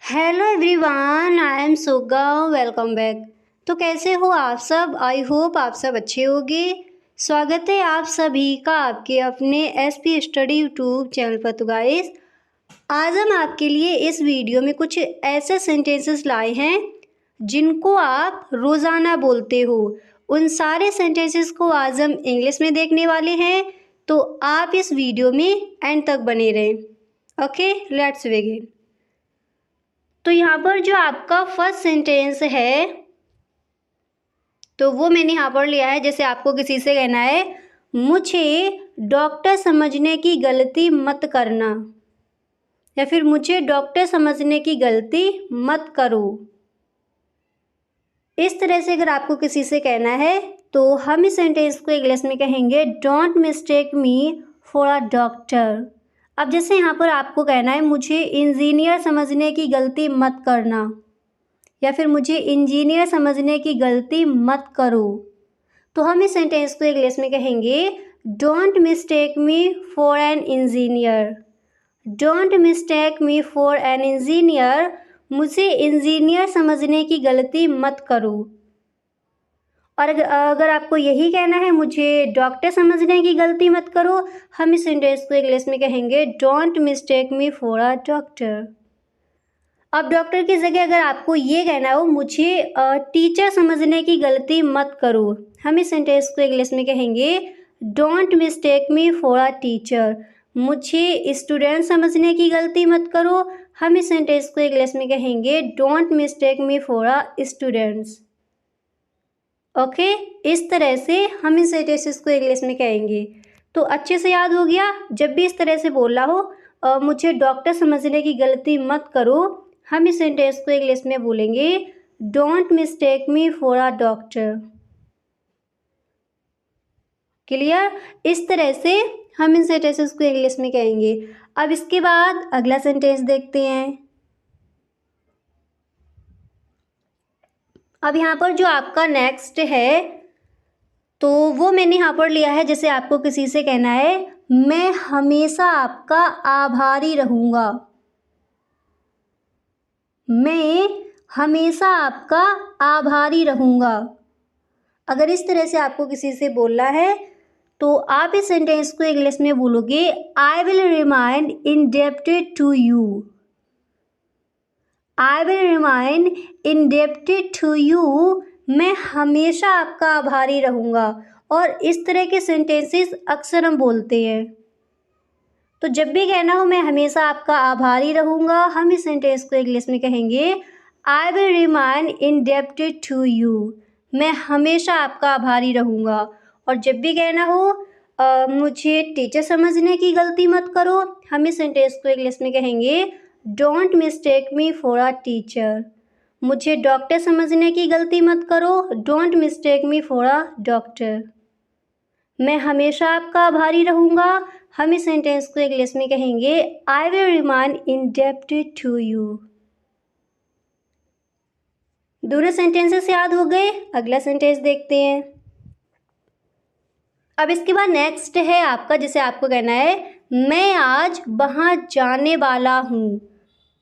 Hello everyone, I am Suga. Welcome back. तो कैसे हो आप सब? आई होप आप सब अच्छे होंगे। स्वागत है आप सभी का आपके अपने एसपी स्टडी यूट्यूब चैनल पर। तो गाइस, आज हम आपके लिए इस वीडियो में कुछ ऐसे सेंटेंसेस लाए हैं जिनको आप रोज़ाना बोलते हो। उन सारे सेंटेंसेस को आज हम इंग्लिश में देखने वाले हैं, तो आप इस वीडियो में एंड तक बने रहें। Okay, let's begin. तो यहाँ पर जो आपका फर्स्ट सेंटेंस है, तो वो मैंने यहाँ पर लिया है। जैसे आपको किसी से कहना है, मुझे डॉक्टर समझने की गलती मत करना, या फिर मुझे डॉक्टर समझने की गलती मत करो। इस तरह से अगर आपको किसी से कहना है तो हम इस सेंटेंस को इंग्लिश में कहेंगे, don't mistake me for a doctor. अब जैसे यहाँ पर आपको कहना है, मुझे इंजीनियर समझने की गलती मत करना, या फिर मुझे इंजीनियर समझने की गलती मत करो, तो हम इस सेंटेंस को इंग्लिश में कहेंगे, don't mistake me for an engineer. Don't mistake me for an engineer, मुझे इंजीनियर समझने की गलती मत करो। और अगर आपको यही कहना है, मुझे डॉक्टर समझने की गलती मत करो, हम इस सेंटेंस को इंग्लिश में कहेंगे, don't mistake me for a doctor. अब डॉक्टर की जगह अगर आपको ये कहना हो, मुझे टीचर समझने की गलती मत करो, हम इस सेंटेंस को इंग्लिश में कहेंगे, don't mistake me for a teacher. मुझे स्टूडेंट समझने की गलती मत करो, हम इस सेंटेंस को इंग्लिश में कहेंगे, don't mistake me for a students. Okay, इस तरह से हम इन सेंटेंसेस को इंग्लिश में कहेंगे। तो अच्छे से याद हो गया। जब भी इस तरह से बोलना हो, मुझे डॉक्टर समझने की गलती मत करो, हम इस सेंटेंस को इंग्लिश में बोलेंगे, don't mistake me for a doctor. Clear? इस तरह से हम इन सेंटेंसेस को इंग्लिश में कहेंगे। अब इसके बाद अगला सेंटेंस देखते हैं। अब यहाँ पर जो आपका नेक्स्ट है, तो वो मैंने यहाँ पर लिया है। जैसे आपको किसी से कहना है, मैं हमेशा आपका आभारी रहूँगा। मैं हमेशा आपका आभारी रहूँगा। अगर इस तरह से आपको किसी से बोलना है, तो आप इस सेंटेंस को इंग्लिश में बोलोगे, I will remain indebted to you. I will remain indebted to you, मैं हमेशा आपका आभारी रहूँगा। और इस तरह के सेंटेंसेस अक्सर हम बोलते हैं। तो जब भी कहना हो, मैं हमेशा आपका आभारी रहूँगा, हम इस सेंटेंस को इंग्लिश में कहेंगे, I will remain indebted to you, मैं हमेशा आपका आभारी रहूँगा। और जब भी कहना हो, मुझे टीचर समझने की गलती मत करो, हम इस सेंटेंस को इंग्लिश में कहेंगे, don't mistake me for a teacher. मुझे डॉक्टर समझने की गलती मत करो, don't mistake me for a doctor. मैं हमेशा आपका आभारी रहूँगा, हम इस सेंटेंस को इंग्लिश में कहेंगे, I will remain indebted to you. दोनों सेंटेंसेस याद हो गए। अगला सेंटेंस देखते हैं। अब इसके बाद नेक्स्ट है आपका, जैसे आपको कहना है, मैं आज वहाँ जाने वाला हूँ।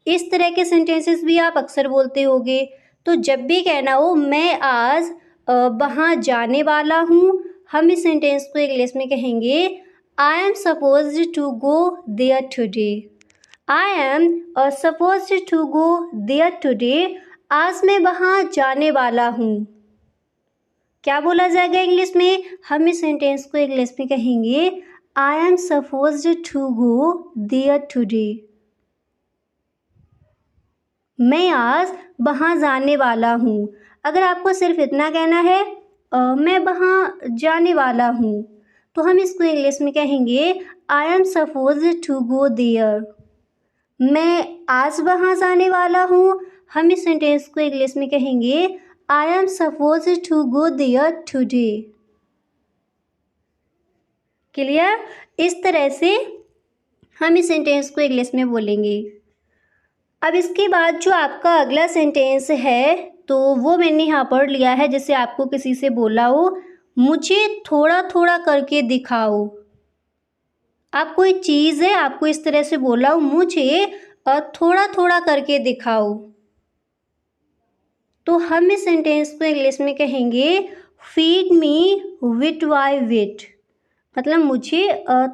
इस तरह के सेंटेंसेस भी आप अक्सर बोलते होंगे। तो जब भी कहना हो, मैं आज वहाँ जाने वाला हूँ, हम इस सेंटेंस को इंग्लिश में कहेंगे, I am supposed to go there today. I am supposed to go there today, आज मैं वहाँ जाने वाला हूँ। क्या बोला जाएगा इंग्लिश में? हम इस सेंटेंस को इंग्लिश में कहेंगे, I am supposed to go there today. मैं आज वहाँ जाने वाला हूँ। अगर आपको सिर्फ इतना कहना है, मैं वहाँ जाने वाला हूँ, तो हम इसको इंग्लिश में कहेंगे, I am supposed to go there. मैं आज वहाँ जाने वाला हूँ, हम इस सेंटेंस को इंग्लिश में कहेंगे, I am supposed to go there today. Clear? इस तरह से हम इस सेंटेंस को इंग्लिश में बोलेंगे। अब इसके बाद जो आपका अगला सेंटेंस है, तो वो मैंने यहाँ पर लिया है। जैसे आपको किसी से बोला हो, मुझे थोड़ा थोड़ा करके दिखाओ। आप कोई चीज़ है, आपको इस तरह से बोला हो, मुझे थोड़ा थोड़ा करके दिखाओ। तो हम इस सेंटेंस को इंग्लिश में कहेंगे फीड मी विट बाय विट, मतलब मुझे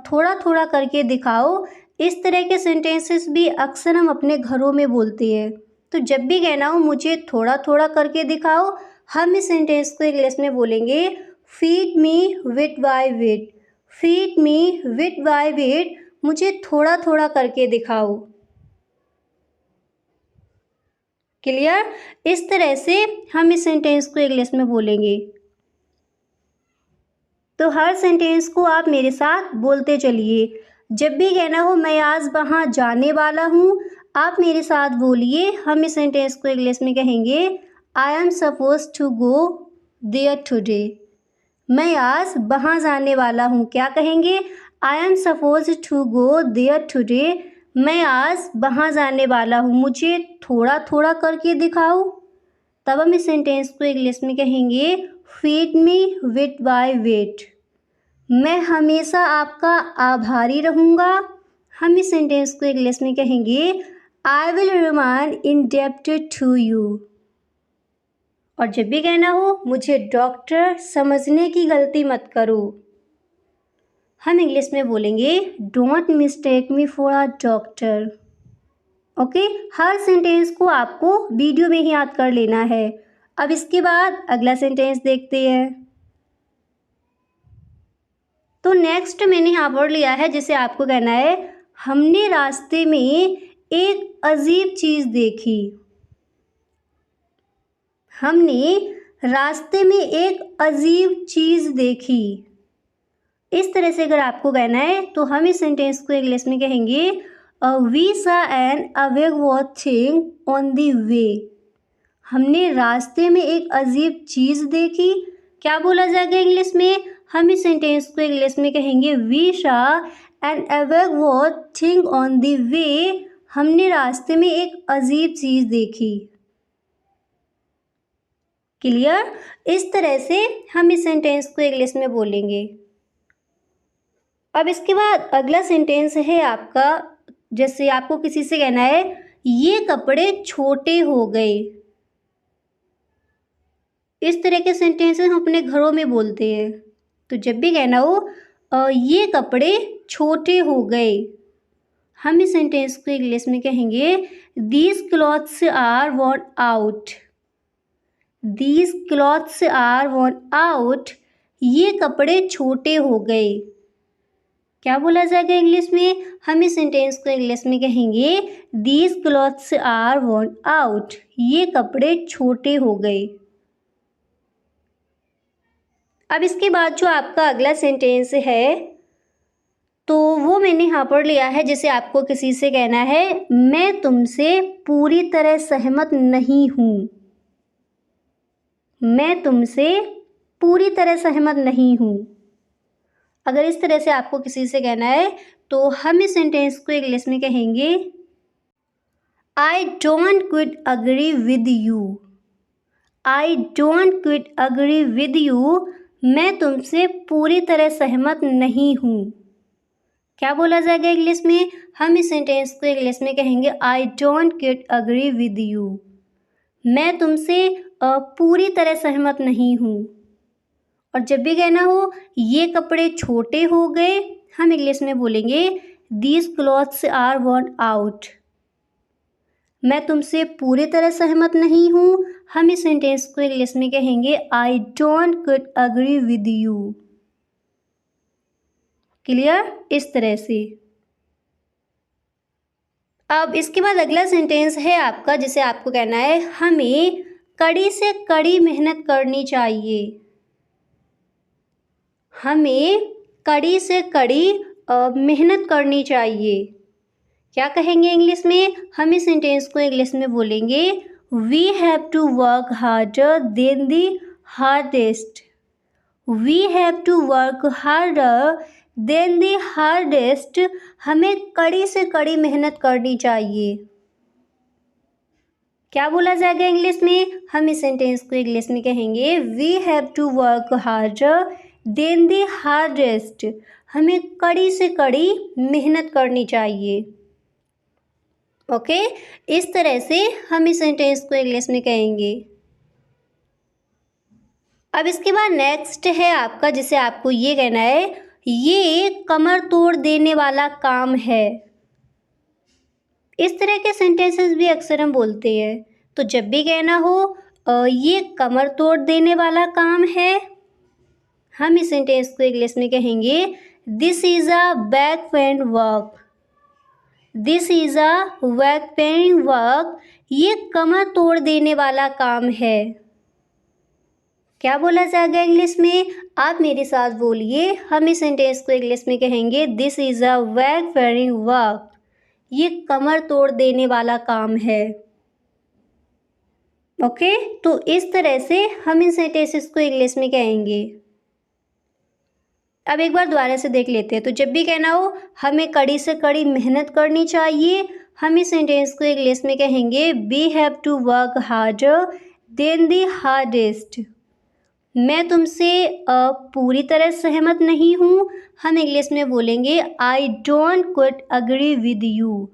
थोड़ा थोड़ा करके दिखाओ। इस तरह के सेंटेंसेस भी अक्सर हम अपने घरों में बोलते हैं। तो जब भी कहना हो मुझे थोड़ा थोड़ा करके दिखाओ, हम इस सेंटेंस को इंग्लिश में बोलेंगे फीड मी विट बाय विट। फीड मी विट बाय विट, मुझे थोड़ा थोड़ा करके दिखाओ। क्लियर? इस तरह से हम इस सेंटेंस को इंग्लिश में बोलेंगे। तो हर सेंटेंस को आप मेरे साथ बोलते चलिए। जब भी कहना हो मैं आज वहाँ जाने वाला हूँ, आप मेरे साथ बोलिए। हम इस सेंटेंस को इंग्लिश में कहेंगे I am suppose to go there today. मैं आज वहाँ जाने वाला हूँ। क्या कहेंगे? I am suppose to go there today. मैं आज वहाँ जाने वाला हूँ, मुझे थोड़ा थोड़ा करके दिखाओ। तब हम इस सेंटेंस को इंग्लिश में कहेंगे फीड मी विट बाय विट। मैं हमेशा आपका आभारी रहूँगा। हम इस सेंटेंस को इंग्लिश में कहेंगे I will remain indebted to you. और जब भी कहना हो मुझे डॉक्टर समझने की गलती मत करो, हम इंग्लिश में बोलेंगे don't mistake me for a doctor. Okay, her sentence को आपको वीडियो में ही याद कर लेना है। अब इसके बाद अगला सेंटेंस देखते हैं। तो नेक्स्ट मैंने यहाँ पर लिया है, जिसे आपको कहना है हमने रास्ते में एक अजीब चीज़ देखी। हमने रास्ते में एक अजीब चीज़ देखी। इस तरह से अगर आपको कहना है तो हम इस सेंटेंस को इंग्लिश में कहेंगे वी सा एन अवेग थिंग ऑन द वे। हमने रास्ते में एक अजीब चीज़ देखी। क्या बोला जाएगा इंग्लिश में? हम इस सेंटेंस को इंग्लिश में कहेंगे वी सा एन अवेग थिंग ऑन द वे। हमने रास्ते में एक अजीब चीज़ देखी। क्लियर? इस तरह से हम इस सेंटेंस को इंग्लिश में बोलेंगे। अब इसके बाद अगला सेंटेंस है आपका, जैसे आपको किसी से कहना है ये कपड़े छोटे हो गए। इस तरह के सेंटेंसेस हम अपने घरों में बोलते हैं। तो जब भी कहना हो ये कपड़े छोटे हो गए, हम इस सेंटेंस को इंग्लिश में कहेंगे these clothes are worn out. These clothes are worn out, ये कपड़े छोटे हो गए। क्या बोला जाएगा इंग्लिश में? हम इस सेंटेंस को इंग्लिश में कहेंगे these clothes are worn out. ये कपड़े छोटे हो गए। अब इसके बाद जो आपका अगला सेंटेंस है तो वो मैंने यहाँ पर लिया है, जिसे आपको किसी से कहना है मैं तुमसे पूरी तरह सहमत नहीं हूँ। मैं तुमसे पूरी तरह सहमत नहीं हूँ। अगर इस तरह से आपको किसी से कहना है तो हम इस सेंटेंस को इंग्लिश में कहेंगे I don't quit agree with you. I don't quit agree with you, मैं तुमसे पूरी तरह सहमत नहीं हूँ। क्या बोला जाएगा इंग्लिश में? हम इस सेंटेंस को इंग्लिश में कहेंगे I don't quit agree with you. मैं तुमसे पूरी तरह सहमत नहीं हूँ। और जब भी कहना हो ये कपड़े छोटे हो गए, हम इंग्लिश में बोलेंगे these clothes are worn out. मैं तुमसे पूरी तरह सहमत नहीं हूँ। हम इस सेंटेंस को इंग्लिश में कहेंगे I don't quit agree with you. Clear? इस तरह से। अब इसके बाद अगला सेंटेंस है आपका, जिसे आपको कहना है हमें कड़ी से कड़ी मेहनत करनी चाहिए। हमें कड़ी से कड़ी मेहनत करनी चाहिए। क्या कहेंगे इंग्लिश में? हम इस सेंटेंस को इंग्लिश में बोलेंगे we have to work harder than the hardest. We have to work harder than the hardest, हमें कड़ी से कड़ी मेहनत करनी चाहिए। क्या बोला जाएगा इंग्लिश में? हम इस सेंटेंस को इंग्लिश में कहेंगे we have to work harder than the hardest, हमें कड़ी से कड़ी मेहनत करनी चाहिए। ओके, इस तरह से हम इस सेंटेंस को इंग्लिश में कहेंगे। अब इसके बाद नेक्स्ट है आपका, जिसे आपको ये कहना है, ये कमर तोड़ देने वाला काम है। इस तरह के सेंटेंसेस भी अक्सर हम बोलते हैं। तो जब भी कहना हो ये कमर तोड़ देने वाला काम है, हम इस सेंटेंस को इंग्लिश में कहेंगे this is a back pain work. This is a back pain work. ये कमर तोड़ देने वाला काम है। क्या बोला जाएगा इंग्लिश में? आप मेरे साथ बोलिए। हम इस सेंटेंस को इंग्लिश में कहेंगे this is a back pain work. ये कमर तोड़ देने वाला काम है। ओके, तो इस तरह से हम इन सेंटेंसेस को इंग्लिश में कहेंगे। अब एक बार दोबारा से देख लेते हैं। तो जब भी कहना हो हमें कड़ी से कड़ी मेहनत करनी चाहिए, हम इस सेंटेंस को इंग्लिश में कहेंगे we have to work harder than the hardest. मैं तुमसे पूरी तरह सहमत नहीं हूँ, हम इंग्लिश में बोलेंगे I don't quite agree with you.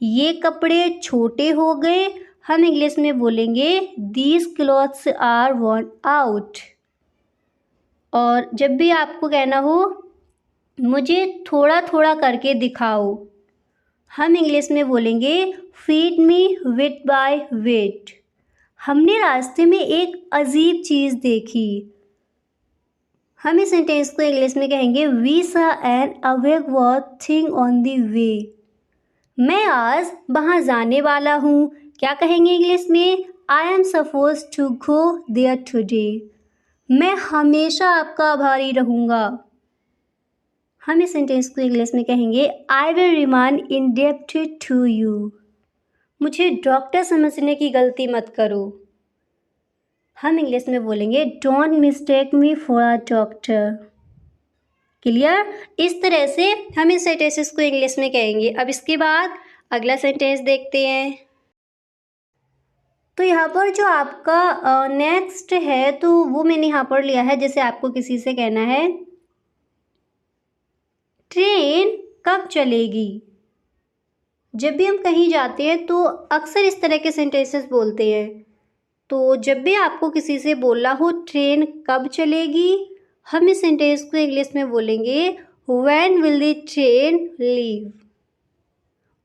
ये कपड़े छोटे हो गए, हम इंग्लिश में बोलेंगे these clothes are worn out. और जब भी आपको कहना हो मुझे थोड़ा थोड़ा करके दिखाओ, हम इंग्लिश में बोलेंगे फीड मी विट बाय विट। हमने रास्ते में एक अजीब चीज़ देखी, हम इस सेंटेंस को इंग्लिश में कहेंगे we saw an awkward thing on the way. मैं आज वहाँ जाने वाला हूँ, क्या कहेंगे इंग्लिश में? I am suppose to go there today. मैं हमेशा आपका आभारी रहूँगा। हम इस सेंटेंस को इंग्लिश में कहेंगे I will remain indebted to you. मुझे डॉक्टर समझने की गलती मत करो, हम इंग्लिश में बोलेंगे don't mistake me for a doctor. Clear? इस तरह से हम इस सेंटेंसेस को इंग्लिश में कहेंगे। अब इसके बाद अगला सेंटेंस देखते हैं। तो यहाँ पर जो आपका नेक्स्ट है, तो वो मैंने यहाँ पर लिया है, जैसे आपको किसी से कहना है ट्रेन कब चलेगी। जब भी हम कहीं जाते हैं तो अक्सर इस तरह के सेंटेंसेस बोलते हैं। तो जब भी आपको किसी से बोलना हो ट्रेन कब चलेगी, हम इस सेंटेंस को इंग्लिश में बोलेंगे when will the train leave.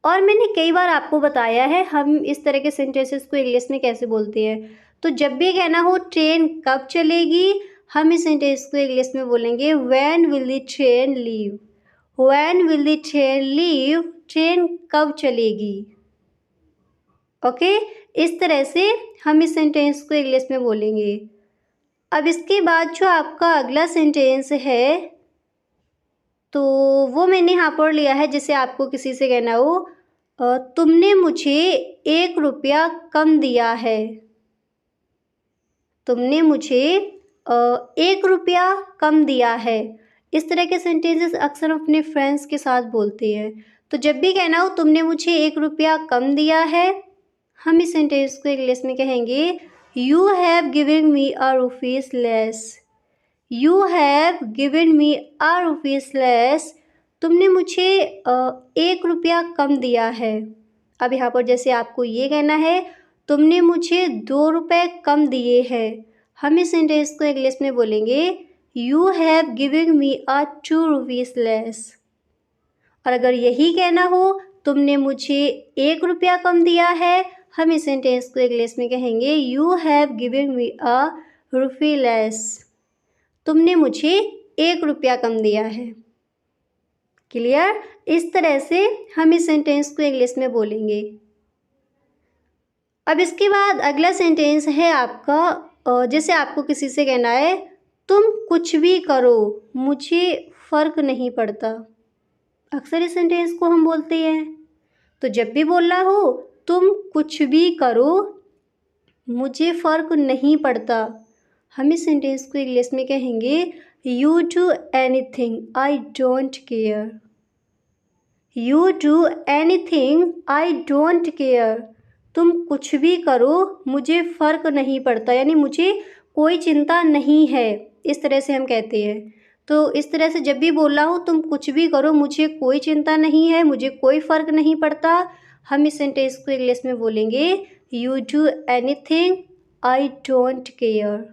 और मैंने कई बार आपको बताया है हम इस तरह के सेंटेंसेस को इंग्लिश में कैसे बोलते हैं। तो जब भी कहना हो ट्रेन कब चलेगी, हम इस सेंटेंस को इंग्लिश में बोलेंगे when will the train leave. When will the train leave, train कब चलेगी। ओके, इस तरह से हम इस सेंटेंस को इंग्लिश में बोलेंगे। अब इसके बाद जो आपका अगला सेंटेंस है, तो वो मैंने यहाँ पर लिया है, जैसे आपको किसी से कहना हो तुमने मुझे 1 रुपया कम दिया है। तुमने मुझे 1 रुपया कम दिया है। इस तरह के सेंटेंसेस अक्सर अपने फ्रेंड्स के साथ बोलते हैं। तो जब भी कहना हो तुमने मुझे 1 रुपया कम दिया है, हम इस सेंटेंस को इंग्लिश में कहेंगे you have given me a rupees less. You have given me a rupees less. तुमने मुझे 1 रुपया कम दिया है। अब यहाँ पर जैसे आपको ये कहना है तुमने मुझे 2 रुपये कम दिए हैं, हम इस सेंटेंस को इंग्लिश में बोलेंगे you have given me a 2 rupees less. और अगर यही कहना हो तुमने मुझे 1 रुपया कम दिया है, हम इस सेंटेंस को इंग्लिश में कहेंगे you have given me a rupee less. तुमने मुझे 1 रुपया कम दिया है। क्लियर? इस तरह से हम इस सेंटेंस को इंग्लिश में बोलेंगे। अब इसके बाद अगला सेंटेंस है आपका, जैसे आपको किसी से कहना है तुम कुछ भी करो मुझे फ़र्क नहीं पड़ता। अक्सर इस सेंटेंस को हम बोलते हैं। तो जब भी बोलना हो तुम कुछ भी करो मुझे फ़र्क नहीं पड़ता, हम इस सेंटेंस को इंग्लिश में कहेंगे you do anything I don't care. You do anything I don't care. तुम कुछ भी करो मुझे फ़र्क नहीं पड़ता, यानी मुझे कोई चिंता नहीं है, इस तरह से हम कहते हैं। तो इस तरह से जब भी बोलना हो तुम कुछ भी करो मुझे कोई चिंता नहीं है, मुझे कोई फ़र्क नहीं पड़ता, हम इस सेंटेंस को इंग्लिश में बोलेंगे you do anything I don't care.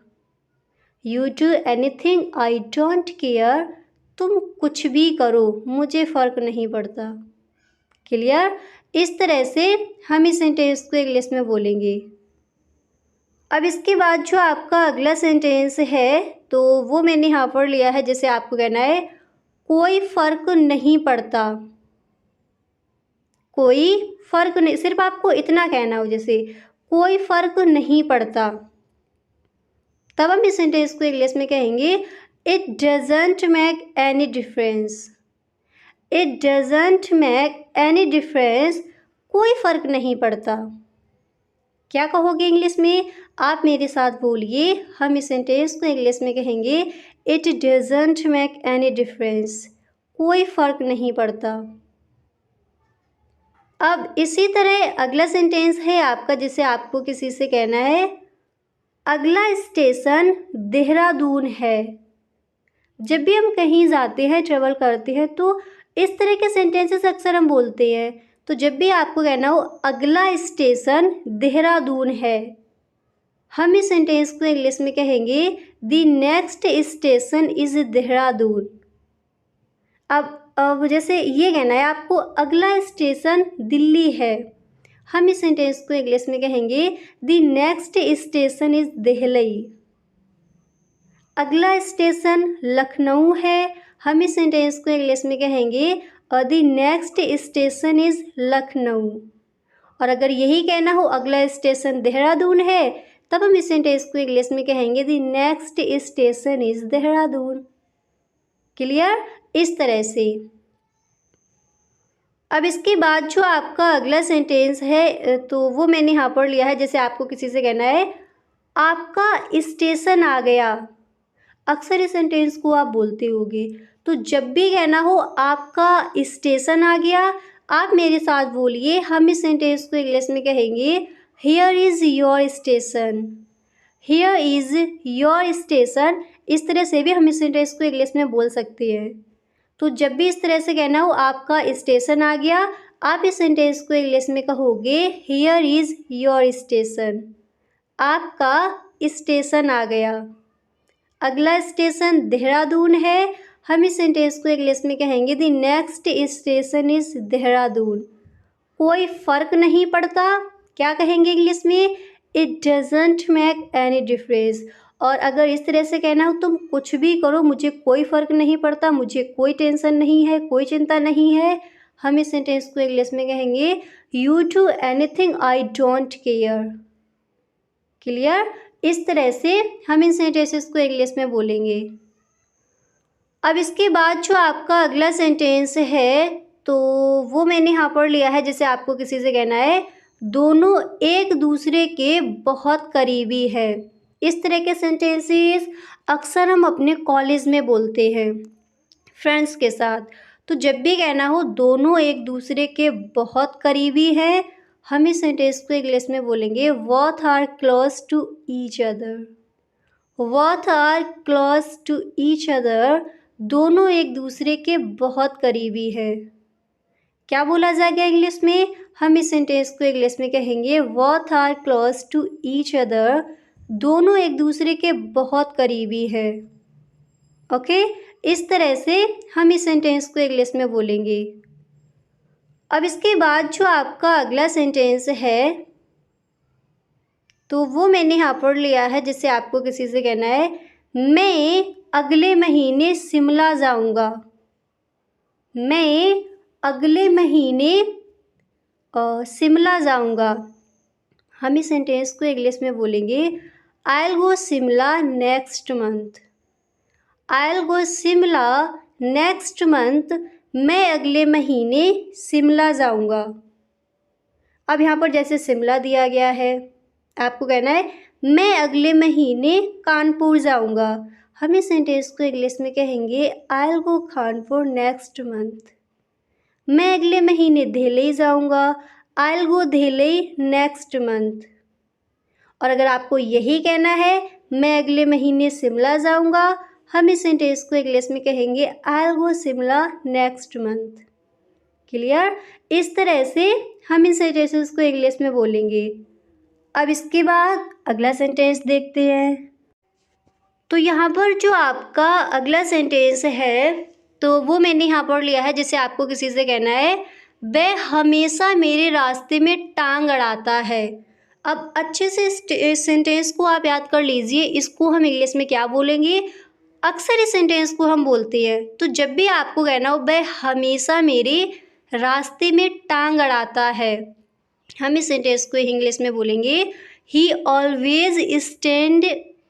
You do anything I don't care, तुम कुछ भी करो मुझे फ़र्क नहीं पड़ता। क्लियर? इस तरह से हम इस सेंटेंस को इंग्लिश में बोलेंगे। अब इसके बाद जो आपका अगला सेंटेंस है तो वो मैंने यहाँ पर लिया है, जैसे आपको कहना है कोई फ़र्क नहीं पड़ता। कोई फ़र्क नहीं, सिर्फ आपको इतना कहना हो, जैसे कोई फ़र्क नहीं पड़ता। तब हम इस सेंटेंस को इंग्लिश में कहेंगे it doesn't make any difference. It doesn't make any difference, कोई फ़र्क नहीं पड़ता। क्या कहोगे इंग्लिश में? आप मेरे साथ बोलिए। हम इस सेंटेंस को इंग्लिश में कहेंगे it doesn't make any difference, कोई फ़र्क नहीं पड़ता। अब इसी तरह अगला सेंटेंस है आपका, जिसे आपको किसी से कहना है अगला स्टेशन देहरादून है। जब भी हम कहीं जाते हैं, ट्रेवल करते हैं, तो इस तरह के सेंटेंसेस अक्सर हम बोलते हैं। तो जब भी आपको कहना हो अगला स्टेशन देहरादून है, हम इस सेंटेंस को इंग्लिश में कहेंगे the next station is Dehradun. अब जैसे ये कहना है आपको अगला स्टेशन दिल्ली है, हम इस सेंटेंस को इंग्लिश में कहेंगे the next station is Delhi. अगला स्टेशन लखनऊ है, हम इस सेंटेंस को इंग्लिश में कहेंगे the next station is Lucknow. और अगर यही कहना हो अगला स्टेशन देहरादून है, तब हम इस सेंटेंस को इंग्लिश में कहेंगे the next station is Dehradun. Clear? इस तरह से। अब इसके बाद जो आपका अगला सेंटेंस है तो वो मैंने यहाँ पर लिया है, जैसे आपको किसी से कहना है आपका स्टेशन आ गया। अक्सर इस सेंटेंस को आप बोलते होगे, तो जब भी कहना हो आपका स्टेशन आ गया, आप मेरे साथ बोलिए। हम इस सेंटेंस को इंग्लिश में कहेंगे here is your station. Here is your station, इस तरह से भी हम इस सेंटेंस को इंग्लिश में बोल सकते हैं। तो जब भी इस तरह से कहना हो आपका स्टेशन आ गया, आप इस सेंटेंस को इंग्लिश में कहोगे हियर इज़ योर स्टेशन। आपका स्टेशन आ गया। अगला स्टेशन देहरादून है, हम इस सेंटेंस को इंग्लिश में कहेंगे the next station is Dehradun. कोई फ़र्क नहीं पड़ता, क्या कहेंगे इंग्लिश में? It doesn't make any difference. और अगर इस तरह से कहना हो तुम कुछ भी करो मुझे कोई फ़र्क नहीं पड़ता, मुझे कोई टेंशन नहीं है, कोई चिंता नहीं है, हम इस सेंटेंस को इंग्लिश में कहेंगे you do anything I don't care. Clear? इस तरह से हम इन सेंटेंसेस को इंग्लिश में बोलेंगे। अब इसके बाद जो आपका अगला सेंटेंस है तो वो मैंने यहाँ पर लिया है, जैसे आपको किसी से कहना है दोनों एक दूसरे के बहुत करीबी है। इस तरह के सेंटेंसेस अक्सर हम अपने कॉलेज में बोलते हैं फ्रेंड्स के साथ। तो जब भी कहना हो दोनों एक दूसरे के बहुत करीबी हैं, हम इस सेंटेंस को इंग्लिश में बोलेंगे both are close to each other. Both are close to each other, दोनों एक दूसरे के बहुत करीबी है। क्या बोला जाएगा इंग्लिश में? हम इस सेंटेंस को इंग्लिश में कहेंगे both are close to each other, दोनों एक दूसरे के बहुत करीबी है। ओके, इस तरह से हम इस सेंटेंस को इंग्लिश में बोलेंगे। अब इसके बाद जो आपका अगला सेंटेंस है तो वो मैंने यहाँ पर लिया है, जिससे आपको किसी से कहना है मैं अगले महीने शिमला जाऊँगा। मैं अगले महीने शिमला जाऊँगा। हम इस सेंटेंस को इंग्लिश में बोलेंगे I will go Shimla next month. I will go Shimla next month, मैं अगले महीने शिमला जाऊँगा। अब यहाँ पर जैसे शिमला दिया गया है, आपको कहना है मैं अगले महीने कानपुर जाऊँगा। हम इस सेंटेंस को इंग्लिश में कहेंगे I will go Kanpur next month. मैं अगले महीने दिल्ली जाऊँगा। I will go Delhi next month. और अगर आपको यही कहना है मैं अगले महीने शिमला जाऊँगा, हम इस सेंटेंस को इंग्लिश में कहेंगे I will go Shimla next month. Clear. इस तरह से हम इन सेंटेंसेस को इंग्लिश में बोलेंगे। अब इसके बाद अगला सेंटेंस देखते हैं। तो यहाँ पर जो आपका अगला सेंटेंस है तो वो मैंने यहाँ पर लिया है, जैसे आपको किसी से कहना है वह हमेशा मेरे रास्ते में टांग अड़ाता है। अब अच्छे से इस सेंटेंस को आप याद कर लीजिए, इसको हम इंग्लिश में क्या बोलेंगे। अक्सर इस सेंटेंस को हम बोलते हैं, तो जब भी आपको कहना हो वह हमेशा मेरे रास्ते में टांग अड़ाता है, हम इस सेंटेंस को इंग्लिश में बोलेंगे he always stand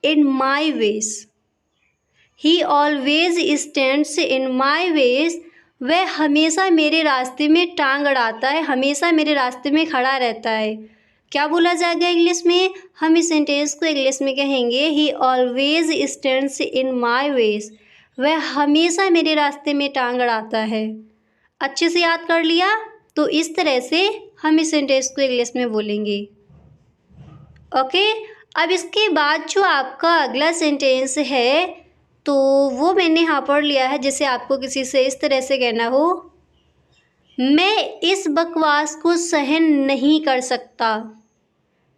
in my ways. He always stands in my ways, वह हमेशा मेरे रास्ते में टांग अड़ाता है, हमेशा मेरे रास्ते में खड़ा रहता है। क्या बोला जाएगा इंग्लिश में, हम इस सेंटेंस को इंग्लिश में कहेंगे he always stands in my ways, वह हमेशा मेरे रास्ते में टांग अड़ाता है। अच्छे से याद कर लिया। तो इस तरह से हम इस सेंटेंस को इंग्लिश में बोलेंगे। ओके। अब इसके बाद जो आपका अगला सेंटेंस है तो वो मैंने यहाँ पर लिया है, जैसे आपको किसी से इस तरह से कहना हो मैं इस बकवास को सहन नहीं कर सकता।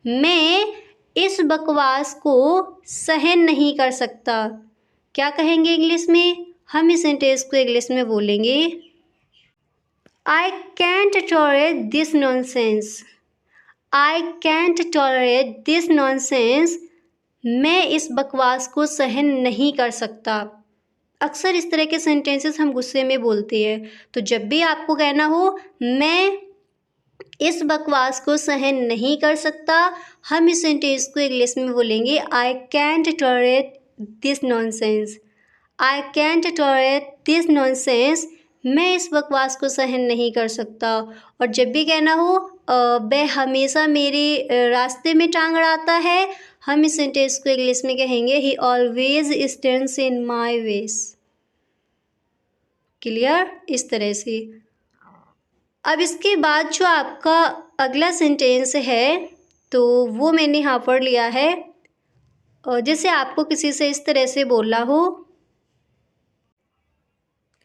मैं इस बकवास को सहन नहीं कर सकता। क्या कहेंगे इंग्लिश में, हम इस सेंटेंस को इंग्लिश में बोलेंगे I can't tolerate this nonsense. I can't tolerate this nonsense, मैं इस बकवास को सहन नहीं कर सकता। अक्सर इस तरह के सेंटेंसेस हम गुस्से में बोलते हैं, तो जब भी आपको कहना हो मैं इस बकवास को सहन नहीं कर सकता, हम इस सेंटेंस को इंग्लिश में बोलेंगे I can't tolerate this nonsense. I can't tolerate this nonsense, मैं इस बकवास को सहन नहीं कर सकता। और जब भी कहना हो वह हमेशा मेरे रास्ते में टांग अड़ाता है, हम इस सेंटेंस को इंग्लिश में कहेंगे he always stands in my ways. Clear. इस तरह से अब इसके बाद जो आपका अगला सेंटेंस है तो वो मैंने यहाँ पर लिया है, और जैसे आपको किसी से इस तरह से बोलना हो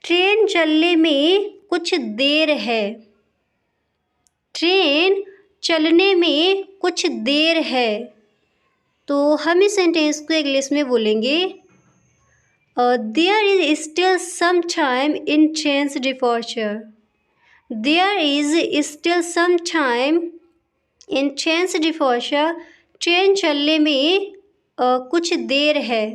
ट्रेन चलने में कुछ देर है। ट्रेन चलने में कुछ देर है, तो हम इस सेंटेंस को इंग्लिश में बोलेंगे there is still some time in trains departure. There is still some time in trains departure, train चलने में कुछ देर है।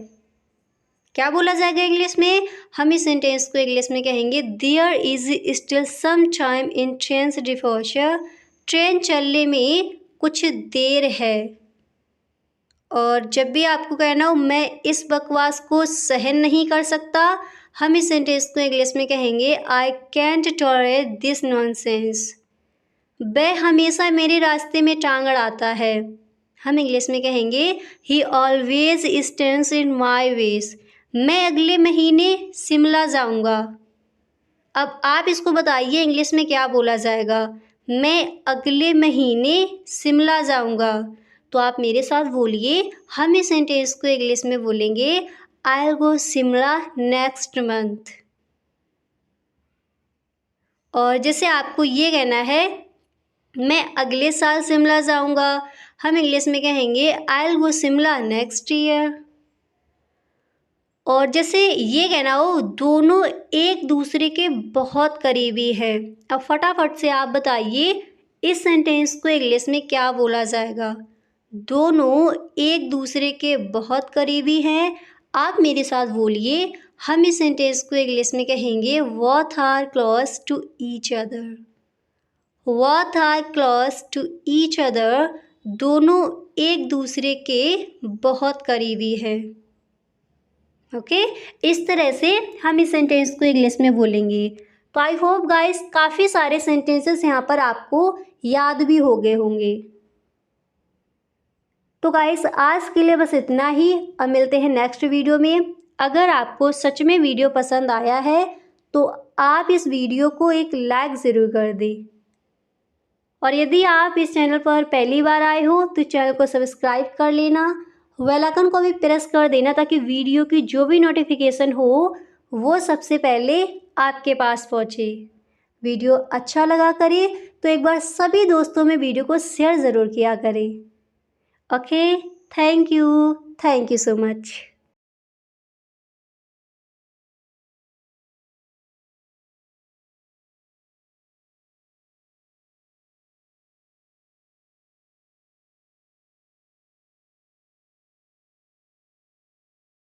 क्या बोला जाएगा इंग्लिश में, हम इस सेंटेंस को इंग्लिश में कहेंगे there is still some time in trains departure, train चलने में कुछ देर है। और जब भी आपको कहना हो मैं इस बकवास को सहन नहीं कर सकता, हम इस सेंटेंस को इंग्लिश में कहेंगे I can't tolerate this nonsense. वह हमेशा मेरे रास्ते में टांग अड़ाता है, हम इंग्लिश में कहेंगे he always stands in my ways. मैं अगले महीने शिमला जाऊंगा। अब आप इसको बताइए इंग्लिश में क्या बोला जाएगा, मैं अगले महीने शिमला जाऊंगा। तो आप मेरे साथ बोलिए, हम इस सेंटेंस को इंग्लिश में बोलेंगे I will go Shimla next month. और जैसे आपको ये कहना है मैं अगले साल शिमला जाऊंगा, हम इंग्लिश में कहेंगे I will go Shimla next year. और जैसे ये कहना हो दोनों एक दूसरे के बहुत करीबी है। अब फटाफट से आप बताइए इस सेंटेंस को इंग्लिश में क्या बोला जाएगा। दोनों एक दूसरे के बहुत करीबी हैं, आप मेरे साथ बोलिए, हम इस सेंटेंस को इंग्लिश में कहेंगे both are close to each other. Both are close to each other, दोनों एक दूसरे के बहुत करीबी है। ओके। इस तरह से हम इस सेंटेंस को इंग्लिश में बोलेंगे। तो आई होप गाइस काफ़ी सारे सेंटेंसेस यहाँ पर आपको याद भी हो गए होंगे। तो गाइस आज के लिए बस इतना ही, अब मिलते हैं नेक्स्ट वीडियो में। अगर आपको सच में वीडियो पसंद आया है तो आप इस वीडियो को एक लाइक ज़रूर कर दें, और यदि आप इस चैनल पर पहली बार आए हो तो चैनल को सब्सक्राइब कर लेना, बेल आइकन को भी प्रेस कर देना ताकि वीडियो की जो भी नोटिफिकेशन हो वो सबसे पहले आपके पास पहुँचे। वीडियो अच्छा लगा करे तो एक बार सभी दोस्तों में वीडियो को शेयर ज़रूर किया करें। Okay, thank you so much.